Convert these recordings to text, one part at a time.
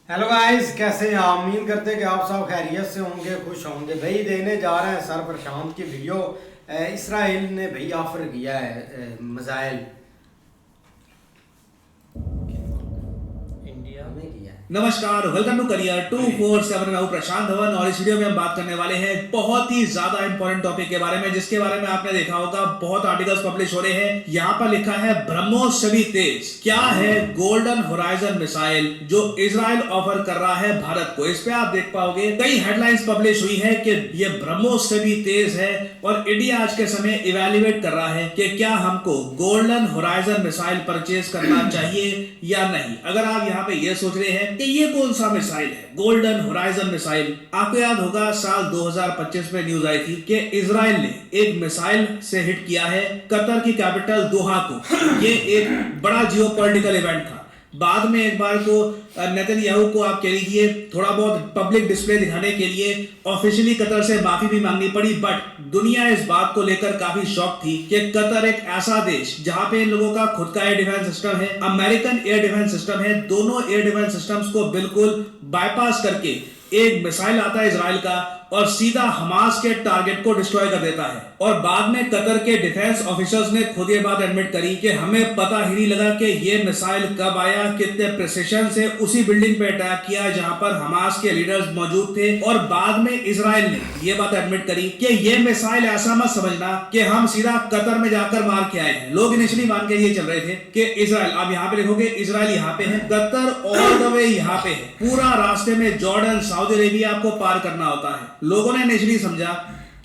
Hello guys, कैसे हैं आप? उम्मीद करते हैं कि आप सब खैरियत से होंगे, खुश होंगे। भाई देने जा रहे हैं सर प्रशांत की वीडियो। इसराइल ने भाई ऑफर किया है मिसाइल इंडिया में किया है। नमस्कार, वेलकम टू करियर 247। मैं हूं प्रशांत धवन और इस वीडियो में हम बात करने वाले हैं बहुत ही ज्यादा इंपॉर्टेंट टॉपिक के बारे में, जिसके बारे में आपने देखा होगा बहुत आर्टिकल्स पब्लिश हो रहे हैं। यहाँ पर लिखा है ब्रह्मोस से भी तेज। क्या है गोल्डन होराइजन मिसाइल जो इजराइल ऑफर कर रहा है भारत को? इस पे आप देख पाओगे कई हेडलाइंस पब्लिश हुई है कि ये ब्रह्मोस से भी तेज है और इंडिया आज के समय इवेल्युएट कर रहा है कि क्या हमको गोल्डन होराइजन मिसाइल परचेज करना चाहिए या नहीं। अगर आप यहाँ पे ये सोच रहे हैं कि ये कौन सा मिसाइल है गोल्डन होराइजन मिसाइल, आपको याद होगा साल 2025 में न्यूज आई थी कि इजराइल ने एक मिसाइल से हिट किया है कतर की कैपिटल दोहा को। ये एक बड़ा जियोपॉलिटिकल इवेंट था। बाद में एक बार को नेतन्याहू को आप कह लीजिए थोड़ा बहुत पब्लिक डिस्प्ले दिखाने के लिए ऑफिशियली कतर से माफी भी मांगनी पड़ी, बट दुनिया इस बात को लेकर काफी शॉक थी कि कतर एक ऐसा देश जहां पे इन लोगों का खुद का एयर डिफेंस सिस्टम है, अमेरिकन एयर डिफेंस सिस्टम है, दोनों एयर डिफेंस सिस्टम्स को बिल्कुल बाईपास करके एक मिसाइल आता है इजराइल का और सीधा हमास के टारगेट को डिस्ट्रॉय कर देता है। और बाद में कतर के डिफेंस ऑफिसर्स ने खुद ये बात एडमिट करी कि हमें पता ही नहीं लगा कि ये मिसाइल कब आया, कितने प्रिसिशन से उसी बिल्डिंग पे अटैक किया जहां पर हमास के लीडर्स मौजूद थे। और बाद में इजराइल ने ये बात एडमिट करी कि ये मिसाइल ऐसा मत समझना कि हम सीधा कतर में जाकर मार के आए हैं। लोग इनिशियली मान के ये चल रहे थे कि इजराइल, आप यहाँ पे देखोगे इजराइल यहाँ पे है, कतर ऑल द वे यहाँ पे है, पूरा रास्ते में जॉर्डन सऊदी अरेबिया आपको पार करना होता है। लोगों ने इनिशियली समझा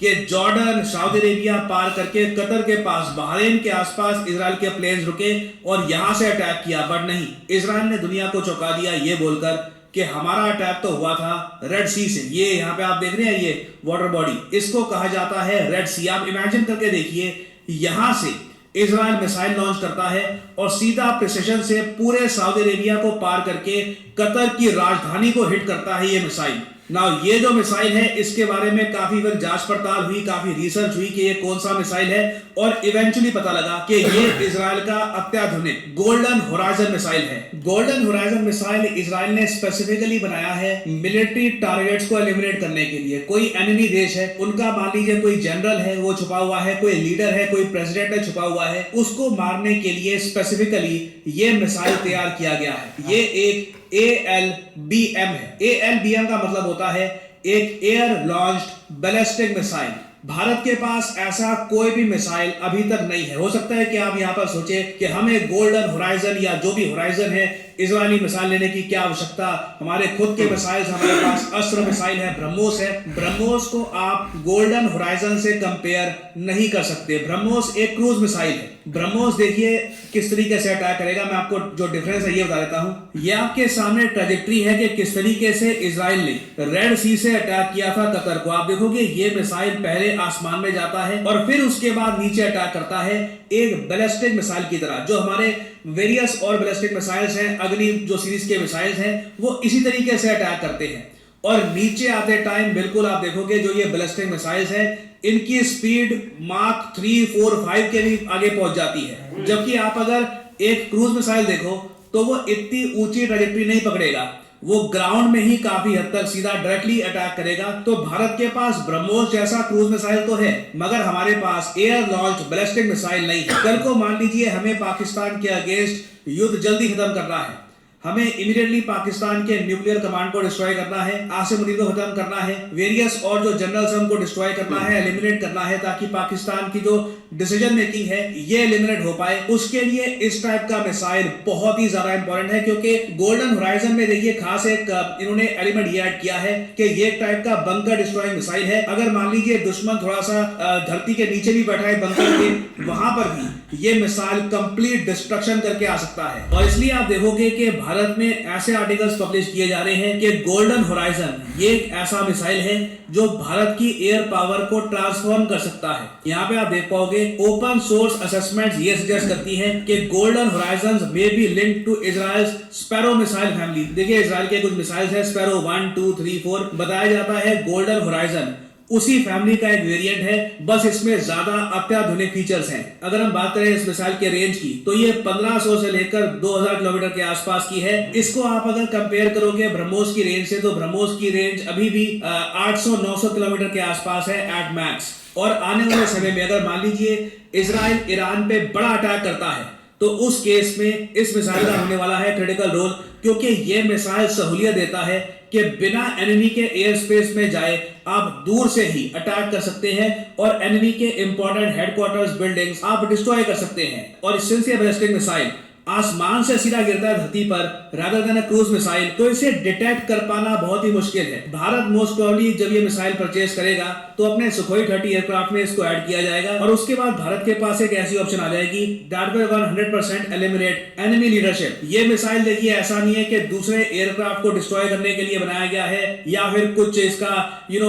कि जॉर्डन सऊदी अरेबिया पार करके कतर के पास बहरीन के आसपास इजराइल के प्लेन्स रुके और यहां से अटैक किया, बट नहीं, इजराइल ने दुनिया को चौंका दिया ये बोलकर कि हमारा अटैक तो हुआ था रेड सी से। ये यहाँ पे आप देख रहे हैं ये वाटर बॉडी, इसको कहा जाता है रेड सी। आप इमेजिन करके देखिए, यहां से इजराइल मिसाइल लॉन्च करता है और सीधा प्रिसिशन से पूरे सऊदी अरेबिया को पार करके कतर की राजधानी को हिट करता है ये मिसाइल। नाउ ये जो मिसाइल है इसके बारे में काफी जांच पड़ताल हुई, काफी रिसर्च हुई कि ये कौन सा मिसाइल है और इवेंचुअली पता लगा कि ये इजराइल का अत्याधुनिक गोल्डन होराइजन मिसाइल है। गोल्डन होराइजन मिसाइल इजराइल ने स्पेसिफिकली बनाया है मिलिट्री टारगेट्स को एलिमिनेट करने के लिए। कोई एनिमी देश है, उनका मान लीजिए कोई जनरल है वो छुपा हुआ है, कोई लीडर है, कोई प्रेसिडेंट है छुपा हुआ है, उसको मारने के लिए स्पेसिफिकली ये मिसाइल तैयार किया गया है। ये एक ALBM है। ALBM का मतलब होता है एक air launched ballistic missile. Bharat के पास ऐसा कोई भी मिसाइल अभी तक नहीं है। हो सकता है कि आप यहां पर सोचे कि हमें गोल्डन होराइजन या जो भी होराइजन है इजरायली मिसाइल लेने की क्या आवश्यकता, हमारे खुद के मिसाइल, हमारे पास अस्त्र मिसाइल है, ब्रह्मोस है। ब्रह्मोस को आप गोल्डन होराइजन से कंपेयर नहीं कर सकते। ब्रह्मोस एक क्रूज मिसाइल है। ब्रह्मोस देखिए किस तरीके से अटैक करेगा, मैं आपको जो डिफरेंस है ये बता देता हूं। ये आपके सामने ट्रैजेक्टरी है कि किस तरीके से इजराइल ने रेड सी से अटैक किया था कतर को। आप देखोगे ये मिसाइल पहले आसमान में जाता है और फिर उसके बाद नीचे अटैक करता है एक बैलिस्टिक मिसाइल की तरह। जो हमारे वेरियस और बैलिस्टिक मिसाइल्स हैं, अग्नि जो सीरीज के मिसाइल्स हैं, वो इसी तरीके से अटैक करते हैं। और नीचे आते टाइम बिल्कुल आप देखोगे जो ये बैलिस्टिक मिसाइल्स हैं इनकी स्पीड माक 3, 4, 5 के भी आगे पहुंच जाती है। जबकि आप अगर एक क्रूज मिसाइल देखो तो वो इतनी ऊंची ट्रैजेक्टरी नहीं पकड़ेगा, वो ग्राउंड में ही काफी हद तक सीधा डायरेक्टली अटैक करेगा। तो भारत के पास ब्रह्मोस जैसा क्रूज मिसाइल तो है, मगर हमारे पास एयर लॉन्च बैलिस्टिक मिसाइल नहीं है। कल को मान लीजिए हमें पाकिस्तान के अगेंस्ट युद्ध जल्दी खत्म करना है, हमें इमीडिएटली पाकिस्तान के न्यूक्लियर कमांड को डिस्ट्रॉय करना है, आसिम मुनीर को खत्म करना है, वेरियस और जो जनरल्स हैं उनको डिस्ट्रॉय करना है, एलिमिनेट करना है, ताकि पाकिस्तान की जो डिसीजन मेकिंग है ये एलिमिनेट हो पाए। उसके लिए इस टाइप का मिसाइल बहुत ही ज्यादा इंपॉर्टेंट है, क्योंकि गोल्डन होराइजन में देखिए खास एक इन्होंने एलिमेंट ये ऐड किया है कि ये एक टाइप का बंकर डिस्ट्रॉइंग मिसाइल है। अगर मान लीजिए दुश्मन थोड़ा सा धरती के नीचे भी बैठा है बंकर के, वहां पर भी ये मिसाइल कंप्लीट डिस्ट्रक्शन करके आ सकता है। और इसलिए आप देखोगे कि भारत में ऐसे आर्टिकल्स पब्लिश किए जा रहे हैं कि गोल्डन होराइजन ये एक ऐसा मिसाइल है जो भारत की एयर पावर को ट्रांसफॉर्म कर सकता है। यहाँ पे आप देख पाओगे ओपन सोर्स असेसमेंट्स ये सजेस्ट करती हैं कि Golden Horizon may be linked to Israel's Sparrow missile family. देखिए इजराइल के कुछ मिसाइल्स हैं, स्पैरो 1, 2, 3, 4। बताया जाता है गोल्डन होराइजन उसी फैमिली का एक वेरिएंट है, बस इसमें ज्यादा अत्याधुनिक फीचर्स हैं। अगर हम बात करें इस मिसाइल के रेंज की तो ये 1500 से लेकर 2000 किलोमीटर के आसपास की है। इसको आप अगर कंपेयर करोगे ब्रह्मोस की रेंज से, तो ब्रह्मोस की रेंज अभी भी 800-900 किलोमीटर के आसपास है एट मैक्स। और आने वाले समय में अगर मान लीजिए इजराइल ईरान पे बड़ा अटैक करता है, तो उस केस में इस मिसाइल का होने वाला है क्रिटिकल रोल, क्योंकि यह मिसाइल सहूलियत देता है कि बिना एनिमी के एयर स्पेस में जाए आप दूर से ही अटैक कर सकते हैं और एनिमी के इंपॉर्टेंट हेडक्वार्टर्स, बिल्डिंग्स आप डिस्ट्रॉय कर सकते हैं। और सिंस ये बैलिस्टिक मिसाइल आसमान से सीधा गिरता है धरती पर रादर देन क्रूज मिसाइल, तो इसे डिटेक्ट कर पाना बहुत ही मुश्किल है। भारत मोस्ट प्रोबेबली जब ये मिसाइल परचेज करेगा तो अपने सुखोई 30 एयरक्राफ्ट में इसको ऐड किया जाएगा और उसके बाद भारत के पास एक ऐसी ऑप्शन आ जाएगी that will 100% eliminate enemy leadership. ये मिसाइल देखिए ऐसा नहीं है कि दूसरे एयरक्राफ्ट को डिस्ट्रॉय करने के लिए बनाया गया है या फिर कुछ इसका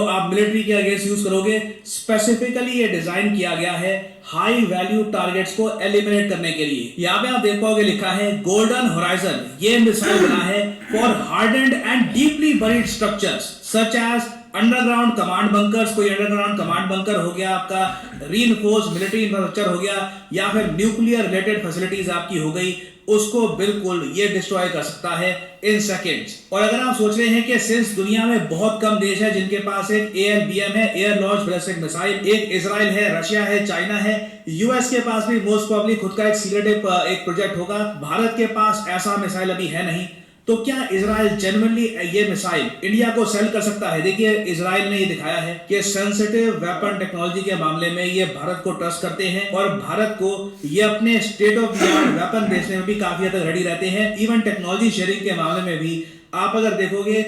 आप मिलिट्री के अगेंस्ट यूज करोगे। स्पेसिफिकली ये डिजाइन किया गया है हाई वैल्यू टारगेट्स को एलिमिनेट करने के लिए। यहाँ पे आप देख पाओगे लिखा है गोल्डन होराइजन। ये मिसाइल बना है for hardened and deeply buried structures such as underground command bunkers. कोई अंडरग्राउंड कमांड बंकर हो गया आपका, रीइंफोर्स्ड मिलिट्री इंफ्रास्ट्रक्चर हो गया, या फिर न्यूक्लियर रिलेटेड फैसिलिटीज आपकी हो गई, उसको बिल्कुल ये डिस्ट्रॉय कर सकता है इन सेकेंड्स। और अगर आप सोच रहे हैं कि सिंस दुनिया में बहुत कम देश है जिनके पास एक ALBM है, एयर लॉन्च बैलिस्टिक मिसाइल, एक इजराइल है, रशिया है, चाइना है, यूएस के पास भी मोस्ट प्रोबेबली खुद का एक सीक्रेटिव एक प्रोजेक्ट होगा, भारत के पास ऐसा मिसाइल अभी है नहीं, तो क्या इजराइल जेन्युइनली ये मिसाइल इंडिया को सेल कर सकता है? देखिए इजराइल ने ये दिखाया है कि सेंसिटिव वेपन टेक्नोलॉजी के मामले में ये भारत को ट्रस्ट करते हैं और भारत को ये अपने state of the art weapon बेचने में भी काफी हद तक रेडी रहते हैं। इवन टेक्नोलॉजी शेयरिंग के मामले में भी आप अगर देखोगे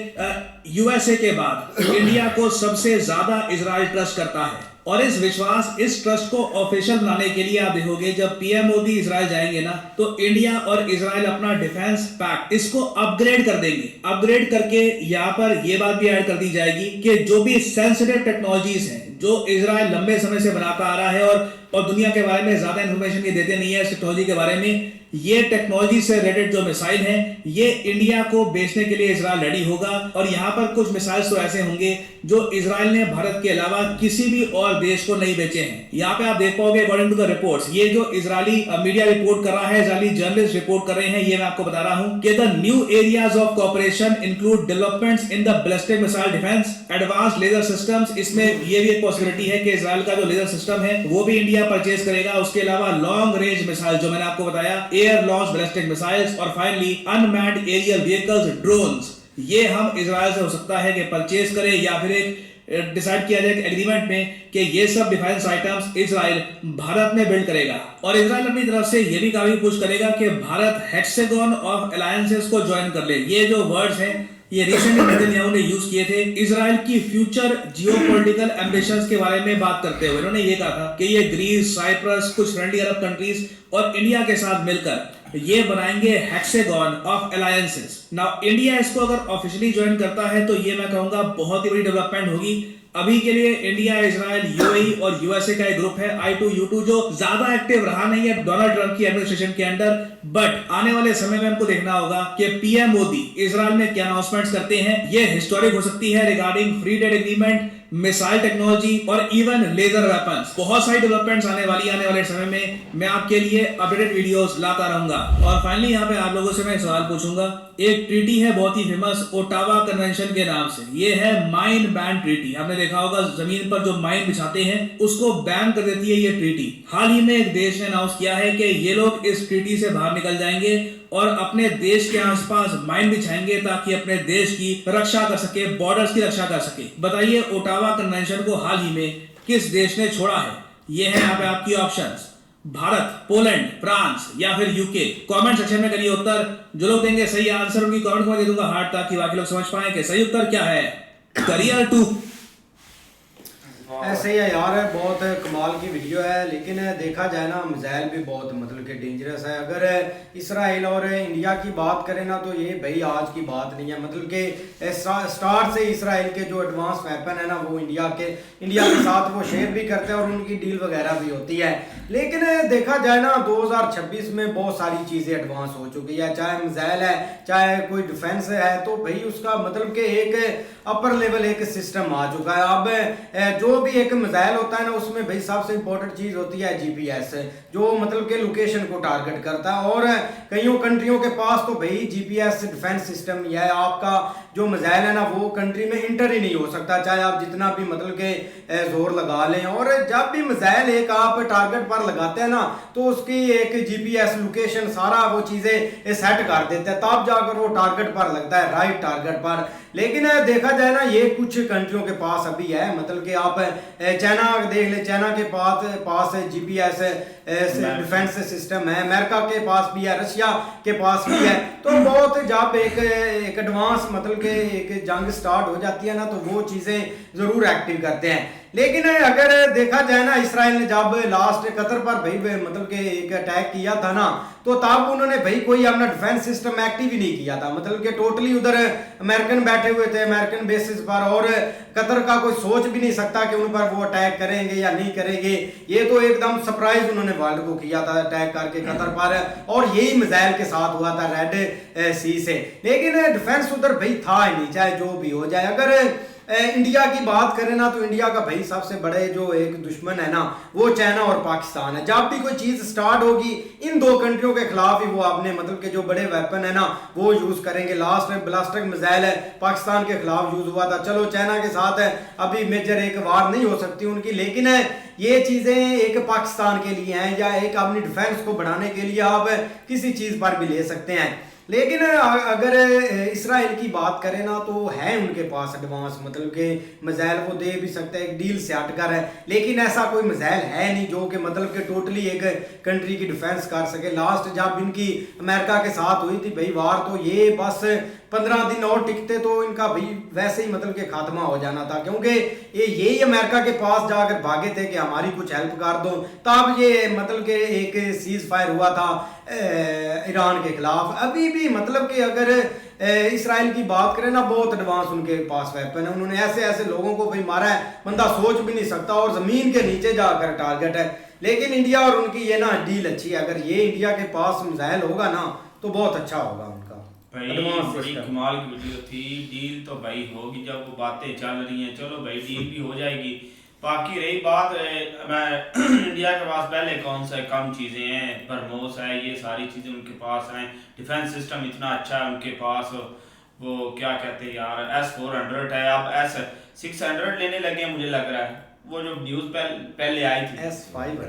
यूएसए के बाद इंडिया को सबसे ज्यादा इजराइल ट्रस्ट करता है। और इस विश्वास, इस ट्रस्ट को ऑफिशियल बनाने के लिए आप देखोगे जब पीएम मोदी इजराइल जाएंगे ना, तो इंडिया और इजराइल अपना डिफेंस पैक्ट इसको अपग्रेड कर देंगे। अपग्रेड करके यहाँ पर यह बात भी ऐड कर दी जाएगी कि जो भी सेंसिटिव टेक्नोलॉजीज हैं जो इजराइल लंबे समय से बनाता आ रहा है और दुनिया के बारे में ज्यादा इंफॉर्मेशन ये देते नहीं है इस टेक्नोलॉजी के बारे में, ये टेक्नोलॉजी से रिलेटेड जो मिसाइल है ये इंडिया को बेचने के लिए इजराइल रेडी होगा। और यहाँ पर कुछ मिसाइल्स तो ऐसे होंगे जो इजराइल ने भारत के अलावा किसी भी और देश को नहीं बेचे हैं। यहाँ पे आप देख पाओगे अकॉर्डिंग टू द रिपोर्ट्स, ये जो इजरायली मीडिया रिपोर्ट कर रहा है, इजरायली जर्नलिस्ट रिपोर्ट कर रहे हैं, ये मैं आपको बता रहा हूँ कि the new areas of cooperation include developments in the ballistic missile defence, advanced laser systems. इसमें ये भी एक पॉसिबिलिटी है कि इजराइल का जो लेजर सिस्टम है वो भी इंडिया परचेज करेगा। उसके अलावा लॉन्ग रेंज मिसाइल जो मैंने आपको बताया, एयर लॉन्च बैलिस्टिक मिसाइल्स, और finally unmanned aerial vehicles, drones, ये हम इजराइल से हो सकता है कि परचेज करें या फिर एक डिसाइड किया जाए एग्रीमेंट में कि ये सब डिफेंस आइटम्स इजराइल भारत में बिल्ड करेगा। और इजराइल अपनी तरफ से ये भी काफी पुश करेगा कि भारत हेक्सागन ऑफ अलायंसेस को ज्वाइन कर ले। ये जो वर्ड्स हैं ये रिसेंटली नेतन्याहू ने यूज किए थे इजराइल की फ्यूचर जियोपॉलिटिकल एम्बिशंस के बारे में बात करते हुए। उन्होंने ये कहा था कि ये ग्रीस, साइप्रस, कुछ फ्रेंडली अरब कंट्रीज और इंडिया के साथ मिलकर ये बनाएंगे hexagon of alliances. Now India इसको अगर ऑफिशियली ज्वाइन करता है तो ये मैं कहूंगा बहुत ही बड़ी डेवलपमेंट होगी। अभी के लिए इंडिया, इजराइल, यूएई और यूएसए का एक ग्रुप है I2U2 जो ज्यादा एक्टिव रहा नहीं है डोनाल्ड ट्रंप की एडमिनिस्ट्रेशन के अंडर, बट आने वाले समय में हमको देखना होगा कि पीएम मोदी इजराइल में क्या अनाउंसमेंट्स करते हैं। ये हिस्टोरिक हो सकती है regarding free trade agreement, missile technology और इवन लेजर वेपन्स। बहुत सारी डेवलपमेंट्स आने वाली आने वाले समय में मैं आपके लिए अपडेटेड वीडियोस लाता रहूंगा। और फाइनली यहाँ पे आप लोगों से मैं सवाल पूछूंगा, एक ट्रीटी है बहुत ही फेमस ओटावा कन्वेंशन के नाम से, ये है माइन बैन ट्रीटी। आपने देखा होगा जमीन पर जो माइन बिछाते हैं उसको बैन कर देती है ये ट्रीटी। हाल ही में एक देश ने अनाउंस किया है कि ये लोग इस ट्रीटी से बाहर निकल जाएंगे और अपने देश के आसपास माइन बिछाएंगे ताकि अपने देश की रक्षा कर सके, बॉर्डर्स की रक्षा कर सके। बताइए ओटावा कन्वेंशन को हाल ही में किस देश ने छोड़ा है? ये है यहाँ पे आपकी ऑप्शंस, भारत, पोलैंड, फ्रांस या फिर यूके। कमेंट सेक्शन में करिए उत्तर। जो लोग देंगे सही आंसर उनकी कमेंट को मैं दे दूंगा हार्ट ताकि बाकी लोग समझ पाए कि सही उत्तर क्या है। करियर 2 ऐसे ही है यार, बहुत कमाल की वीडियो है। लेकिन देखा जाए ना, मिसाइल भी बहुत मतलब कि डेंजरस है। अगर इसराइल और इंडिया की बात करें ना, तो ये भाई आज की बात नहीं है। मतलब कि स्टार्ट से इसराइल के जो एडवांस वेपन है ना, वो इंडिया के साथ वो शेयर भी करते हैं और उनकी डील वगैरह भी होती है। लेकिन देखा जाए ना, 2026 में बहुत सारी चीज़ें एडवांस हो चुकी है, चाहे मिसाइल है, चाहे कोई डिफेंस है, तो भाई उसका मतलब कि एक अपर लेवल एक सिस्टम आ चुका है। अब जो भी एक मिसाइल होता है ना, उसमें भाई सबसे इंपॉर्टेंट चीज़ होती है जीपीएस, जो मतलब कि लोकेशन को टारगेट करता है। और कईयों कंट्रियों के पास तो भाई जीपीएस डिफेंस सिस्टम ही है। आपका जो मिसाइल है ना, वो कंट्री में इंटर ही नहीं हो सकता, चाहे आप जितना भी मतलब के जोर लगा लें। और जब भी मिसाइल एक आप टारगेट पर लगाते हैं ना, तो उसकी एक जीपीएस लोकेशन सारा वो चीज़ें सेट कर देते हैं, तब जाकर वो टारगेट पर लगता है, राइट टारगेट पर। लेकिन देखा जाए ना, ये कुछ कंट्रियों के पास अभी है। मतलब कि आप चाइना देख ले, चाइना के पास जीपीएस डिफेंस सिस्टम है, अमेरिका के पास भी है, रशिया के पास भी है। तो बहुत जब एक एडवांस मतलब कि एक जंग स्टार्ट हो जाती है ना, तो वो चीज़ें ज़रूर एक्टिव करते हैं। लेकिन अगर देखा जाए ना, इसराइल ने जब लास्ट कतर पर भाई मतलब कि एक अटैक किया था ना, तो तब उन्होंने भाई कोई अपना डिफेंस सिस्टम एक्टिव ही नहीं किया था। मतलब कि टोटली उधर अमेरिकन बैठे हुए थे, अमेरिकन बेसिस पर, और कतर का कोई सोच भी नहीं सकता कि उन पर वो अटैक करेंगे या नहीं करेंगे। ये तो एकदम सरप्राइज उन्होंने वर्ल्ड को किया था अटैक करके कतर पर, और यही मिसाइल के साथ हुआ था रेड सी से। लेकिन डिफेंस उधर भाई था ही नहीं, चाहे जो भी हो जाए। अगर इंडिया की बात करें ना, तो इंडिया का भाई सबसे बड़े जो एक दुश्मन है ना, वो चाइना और पाकिस्तान है। जब भी कोई चीज़ स्टार्ट होगी, इन दो कंट्रियों के खिलाफ ही वो अपने मतलब के जो बड़े वेपन है ना, वो यूज़ करेंगे। लास्ट में ब्लास्टिक मिसाइल है, पाकिस्तान के खिलाफ यूज़ हुआ था। चलो चाइना के साथ है, अभी मेजर एक वार नहीं हो सकती उनकी, लेकिन ये चीज़ें एक पाकिस्तान के लिए हैं, या एक अपनी डिफेंस को बढ़ाने के लिए आप किसी चीज़ पर भी ले सकते हैं। लेकिन अगर इसराइल की बात करें ना, तो है उनके पास एडवांस मतलब के मिसाइल, वो दे भी सकते हैं, एक डील से हटकर है। लेकिन ऐसा कोई मिसाइल है नहीं जो कि मतलब कि टोटली एक कंट्री की डिफेंस कर सके। लास्ट जब इनकी अमेरिका के साथ हुई थी भाई वार, तो ये बस 15 दिन और टिकते तो इनका भाई वैसे ही मतलब कि खात्मा हो जाना था, क्योंकि ये यही अमेरिका के पास जाकर भागे थे कि हमारी कुछ हेल्प कर दो। तब ये मतलब कि एक सीज फायर हुआ था ईरान के खिलाफ। अभी भी मतलब कि अगर इसराइल की बात करें ना, बहुत एडवांस उनके पास वेपन है। उन्होंने ऐसे ऐसे लोगों को भाई मारा है, बंदा सोच भी नहीं सकता, और जमीन के नीचे जाकर टारगेट है। लेकिन इंडिया और उनकी ये ना डील अच्छी है। अगर ये इंडिया के पास मिसाइल होगा ना, तो बहुत अच्छा होगा उनका। भाई बड़ी कमाल की वीडियो थी। डील तो भाई होगी, जब वो बातें चल रही हैं, चलो भाई डील भी हो जाएगी। बाकी रही बात मैं इंडिया के पास पहले कौन सा कम चीज़ें हैं, ब्रह्मोस है, ये सारी चीज़ें उनके पास हैं। डिफेंस सिस्टम इतना अच्छा है उनके पास, वो क्या कहते हैं यार, S-400 है, अब S-600 लेने लगे हैं मुझे लग रहा है। वो जो न्यूज़ पहले आई थी S-500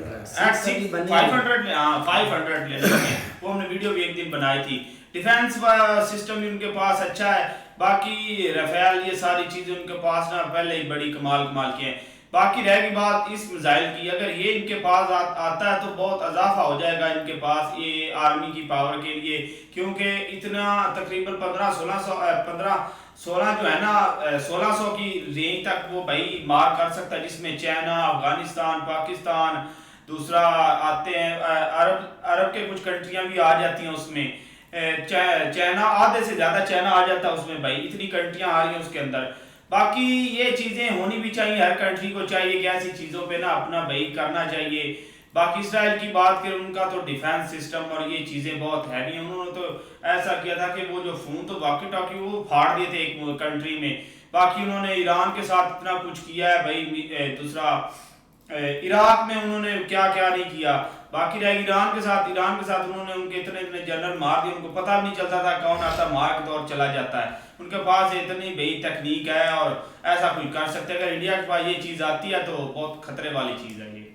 500 लेने लगे, वो हमने वीडियो भी एक दिन बनाई थी। डिफेंस सिस्टम भी उनके पास अच्छा है। बाकी राफेल ये सारी चीज़ें उनके पास ना पहले ही बड़ी कमाल की हैं। बाकी रहेगी बात इस मिसाइल की, अगर ये इनके पास आता है तो बहुत इजाफा हो जाएगा इनके पास ये आर्मी की पावर के लिए, क्योंकि इतना तकरीबन 15-16 जो है ना 1600 की रेंज तक वो भाई मार कर सकता है, जिसमें चाइना, अफगानिस्तान, पाकिस्तान, दूसरा आते हैं अरब के कुछ कंट्रियां भी आ जाती हैं उसमें। चाइना आधे से ज्यादा चाइना आ जाता है उसमें भाई, इतनी कंट्रियां आ रही हैं उसके अंदर। बाकी ये चीजें होनी भी चाहिए, हर कंट्री को चाहिए कि ऐसी चीजों पे ना अपना भाई करना चाहिए। बाकी इसराइल की बात करें, उनका तो डिफेंस सिस्टम और ये चीजें बहुत हैवी हैं। उन्होंने तो ऐसा किया था कि वो जो फोन तो वॉकी टॉकी वो फाड़ दिए थे एक कंट्री में। बाकी उन्होंने ईरान के साथ इतना कुछ किया है भाई, दूसरा इराक में उन्होंने क्या क्या नहीं किया। बाकी रह ईरान के साथ उन्होंने उनके इतने जनरल मार दिए, उनको पता भी नहीं चलता था कौन आता मार के दौर चला जाता है। उनके पास इतनी बड़ी तकनीक है और ऐसा कुछ कर सकते हैं। अगर इंडिया के पास ये चीज़ आती है तो बहुत खतरे वाली चीज़ है ये।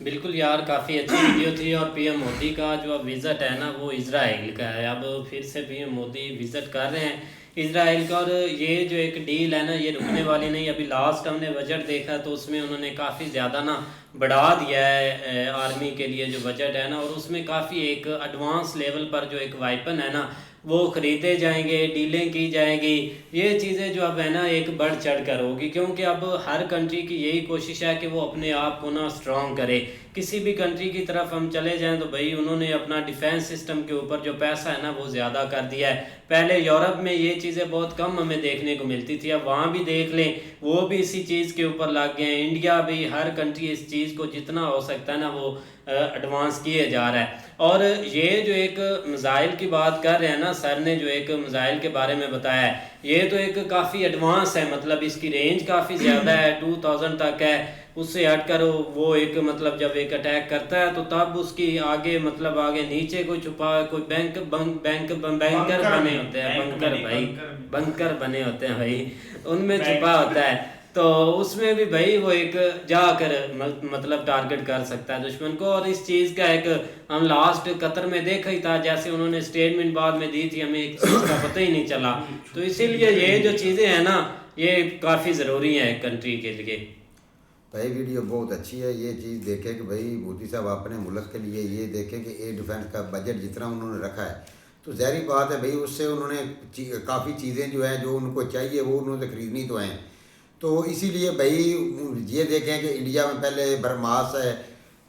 बिल्कुल यार, काफ़ी अच्छी वीडियो थी। और पीएम मोदी का जो अब विज़िट है ना, वो इजराइल का है। अब फिर से पीएम मोदी विज़िट कर रहे हैं इजराइल का। और ये जो एक डील है ना, ये रुकने वाली नहीं। अभी लास्ट हमने बजट देखा तो उसमें उन्होंने काफ़ी ज़्यादा ना बढ़ा दिया है आर्मी के लिए जो बजट है ना, और उसमें काफ़ी एक एडवांस लेवल पर जो एक वेपन है ना, वो ख़रीदे जाएंगे, डीलें की जाएंगी। ये चीज़ें जो अब है ना एक बढ़ चढ़ कर होगी, क्योंकि अब हर कंट्री की यही कोशिश है कि वो अपने आप को ना स्ट्रॉन्ग करे। किसी भी कंट्री की तरफ हम चले जाएं तो भाई उन्होंने अपना डिफेंस सिस्टम के ऊपर जो पैसा है ना वो ज़्यादा कर दिया है। पहले यूरोप में ये चीज़ें बहुत कम हमें देखने को मिलती थी, अब वहाँ भी देख लें वो भी इसी चीज़ के ऊपर लग गए हैं। इंडिया भी, हर कंट्री इस चीज़ को जितना हो सकता है ना वो एडवांस किए जा रहा है। और ये जो एक मिसाइल की बात कर रहे हैं ना, सर ने जो एक मिसाइल के बारे में बताया है, ये तो एक काफ़ी एडवांस है, मतलब इसकी रेंज काफ़ी ज़्यादा है, 2000 तक है। उससे हटकर वो एक मतलब जब एक अटैक करता है तो तब उसकी आगे मतलब आगे नीचे कोई छुपा कोई बैंकर बने होते हैं, बंकर भाई, बंकर बने होते हैं भाई, उनमें छुपा होता है। तो उसमें भी भाई वो एक जाकर मतलब टारगेट कर सकता है दुश्मन को। और इस चीज़ का एक हम लास्ट कतर में देखा ही था, जैसे उन्होंने स्टेटमेंट बाद में दी थी, हमें एक चीज़ का पता ही नहीं चला। तो इसीलिए ये जो चीज़ें हैं ना ये काफ़ी ज़रूरी है कंट्री के लिए। भाई वीडियो बहुत अच्छी है। ये चीज़ देखें कि भाई मोदी साहब अपने मुल्क के लिए ये देखें कि एयर डिफेंस का बजट जितना उन्होंने रखा है तो ज़ाहिर बात है भाई उससे उन्होंने काफ़ी चीज़ें जो है जो उनको चाहिए वो उन्होंने खरीदनी तो हैं। तो इसीलिए भाई ये देखें कि इंडिया में पहले ब्रह्मास है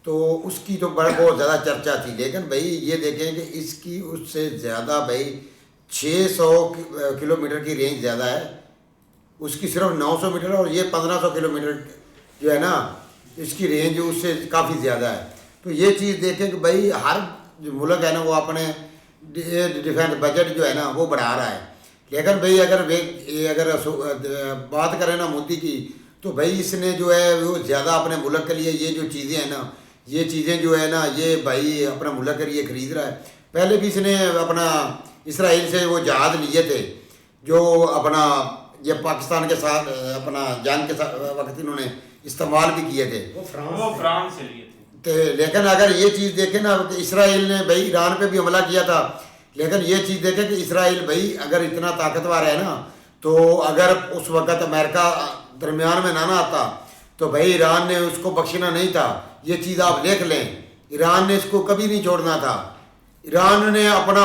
तो उसकी तो बहुत ज़्यादा चर्चा थी, लेकिन भाई ये देखें कि इसकी उससे ज़्यादा भाई 600 किलोमीटर की रेंज ज़्यादा है, उसकी सिर्फ 900 मीटर और ये 1500 किलोमीटर जो है ना इसकी रेंज उससे काफ़ी ज़्यादा है। तो ये चीज़ देखें कि भाई हर जो मुल्क है ना वो अपने डिफेंस बजट जो है ना वो बढ़ा रहा है। लेकिन भाई अगर बात करें ना मोदी की तो भाई इसने जो है वो ज़्यादा अपने मुल्क के लिए ये जो चीज़ें हैं ना ये चीज़ें जो है ना ये भाई अपना मुल्क के लिए ख़रीद रहा है। पहले भी इसने अपना इसराइल से वो जहाज़ लिए थे जो अपना ये पाकिस्तान के साथ अपना जंग के वक्त इन्होंने इस्तेमाल भी किए थे, वो फ्रांस से लिए थे। लेकिन अगर ये चीज़ देखें ना कि इसराइल ने भाई ईरान पे भी हमला किया था, लेकिन ये चीज़ देखें कि इसराइल भाई अगर इतना ताकतवर है ना तो अगर उस वक़्त अमेरिका दरमियान में ना आता तो भाई ईरान ने उसको बख्शना नहीं था। ये चीज़ आप देख लें, ईरान ने इसको कभी नहीं छोड़ना था। ईरान ने अपना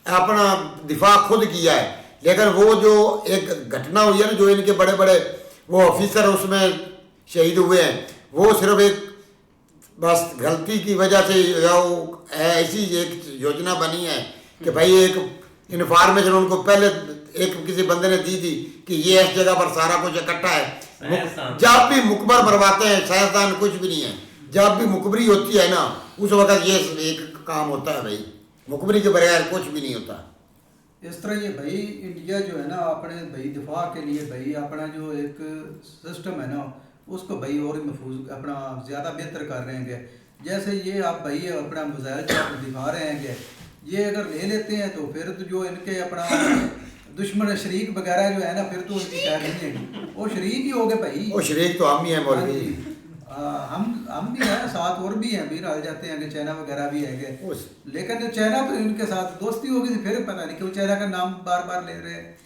अपना दिफा खुद किया है, लेकिन वो जो एक घटना हुई है ना जो इनके बड़े बड़े वो ऑफिसर उसमें शहीद हुए हैं वो सिर्फ एक बस गलती की वजह से या वो ऐसी एक योजना बनी है कि भाई एक इन्फॉर्मेशन उनको पहले एक किसी बंदे ने दी थी कि ये इस जगह पर सारा कुछ इकट्ठा है। जब भी मुकबर मरवाते हैं साइंसदान कुछ भी नहीं है, जब भी मुकबरी होती है ना उस वक्त ये एक काम होता है भाई, मुकबरी के बगैर कुछ भी नहीं होता। इस तरह ये भाई इंडिया जो है ना अपने भाई दिफा के लिए भाई अपना जो एक सिस्टम है ना उसको भाई और महफूज अपना ज़्यादा बेहतर कर रहे हैं। जैसे ये आप भाई अपना मिसाइल जो आप दिखा रहे हैं कि ये अगर ले लेते हैं तो फिर तो जो इनके अपना दुश्मन शरीक वगैरह जो है ना फिर तो उनकी खैर नहीं है, वो शरीक ही हो गए भाई। वो शरीक तो हम ही हैं मौलवी, हम भी हैं, साथ और भी हैं, भी रल जाते हैं कि चाइना वगैरह भी है। लेकिन चाइना तो इनके साथ दोस्ती होगी तो फिर पता नहीं क्यों चाइना का नाम बार बार ले रहे हैं।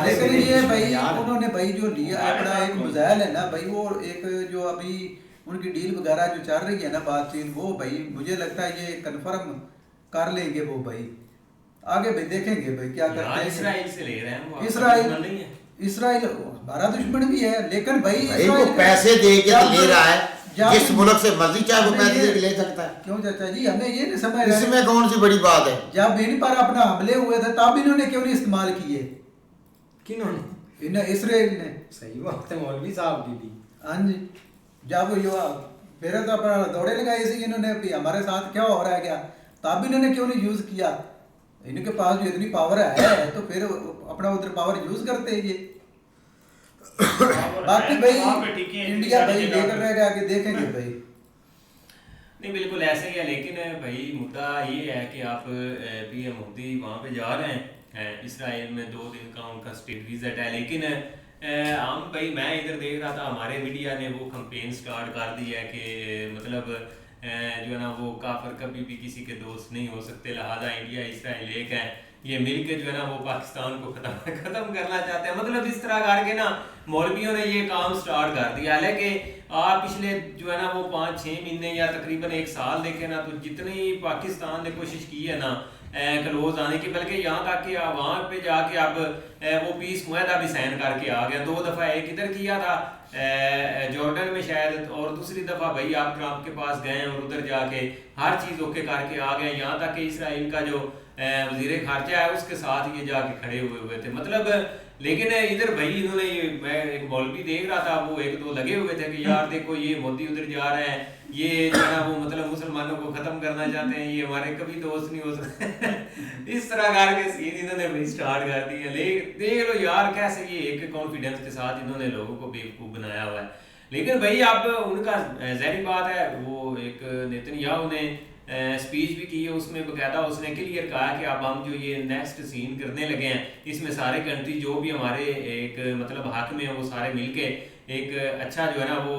लेकिन ये भाई उन्होंने भाई जो लिया अपना एक मिसाइल है ना भाई वो एक जो अभी उनकी डील वगैरह जो चल रही है ना बातचीत वो भाई मुझे लगता है ये कन्फर्म कर लेंगे वो भाई। आगे भाई देखेंगे भाई क्या करते हैं। इसराइल से ले रहे हैं वो, इसराइल हमारा दुश्मन भी है, लेकिन भाई वो पैसे दे के ले रहा है, जिस मुल्क से मर्जी चाहे वो पैसे दे के ले सकता है। क्यों चाचा जी हमें ये नहीं समझ रहे इसमें कौन सी बड़ी बात है। जब इन पर अपना हमले हुए थे तब इन्होंने क्यों नहीं इस्तेमाल किए, किन्होंने? इसराइल ने। सही बात है मौलवी साहब की भी। हाँ जी, जब युवा फिर तो अपना दौड़े लगाए थे इन्होंने भी हमारे साथ क्या हो रहा है क्या, तब इन्होंने क्यों नहीं यूज किया। इनके पास जो इतनी पावर है तो फिर अपना उधर पावर यूज करते हैं ये। बाकी भाई इंडिया भाई लेकर रहेगा आगे देखेंगे भाई। नहीं बिल्कुल ऐसे ही है, लेकिन भाई मुद्दा ये है कि आप पीएम मोदी वहाँ पे जा रहे हैं इसराइल में 2 दिन का उनका स्टेट विजिट है, लेकिन हम भाई मैं इधर देख रहा था हमारे मीडिया ने वो कैंपेन स्टार्ट कर दी है कि मतलब जो है ना वो काफिर कभी भी किसी के दोस्त नहीं हो सकते, लिहाजा इंडिया इसराइल एक है, ये मिलके जो है ना वो पाकिस्तान को खत्म करना चाहते हैं। मतलब इस तरह करके ना मौलवियों ने ये काम स्टार्ट कर दिया। हालांकि आप पिछले जो है ना वो 5-6 महीने या तकरीबन 1 साल देखे ना तो जितनी पाकिस्तान ने कोशिश की है ना क्लोज आने की, बल्कि यहाँ तक कि वहाँ पे जाके अब वो पीस मुआहदा भी साइन करके आ गया। 2 दफ़ा एक इधर किया था जॉर्डन में शायद, और दूसरी दफ़ा भाई आप ट्रंप के पास गए और उधर जाके हर चीज़ ओके करके आ गए। यहाँ तक कि इसराइल का जो वज़ीर ख़ारजा है उसके साथ ये जाके खड़े हुए थे। मतलब लेकिन इधर भाई इन्होंने ये, मैं एक मौलवी देख रहा था, वो 1-2 लगे हुए थे कि यार देखो ये मोदी उधर जा रहे हैं, ये जो है वो मतलब मुसलमानों को ख़त्म करना चाहते हैं, ये हमारे कभी दोस्त नहीं हो सकते इस तरह करके सीन इन्होंने भाई स्टार्ट कर दिया। देख लो यार कैसे ये एक कॉन्फिडेंस के साथ इन्होंने लोगों को बेवकूफ़ बनाया हुआ है। लेकिन भाई अब उनका ज़ाहिर बात है, वो एक नेतन्याहू ने स्पीच भी की है, उसमें बकायदा उसने क्लियर कहा कि अब हम जो ये नेक्स्ट सीन करने लगे हैं, इसमें सारे कंट्री जो भी हमारे एक मतलब हक में है वो सारे मिलके एक अच्छा जो है ना वो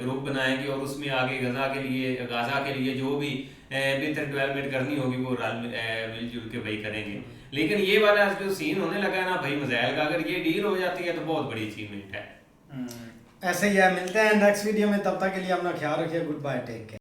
ग्रुप बनाएंगे और उसमें आगे गाज़ा के लिए जो भी बेहतर डेवलपमेंट करनी होगी वो मिलजुल के भाई करेंगे। लेकिन ये वाला जो सीन होने लगा है ना भाई मिसाइल का, अगर ये डील हो जाती है तो बहुत बड़ी अचीवमेंट है। ऐसे ही है, मिलते हैं नेक्स्ट वीडियो में, तब तक के लिए अपना ख्याल रखिए। Goodbye, take care.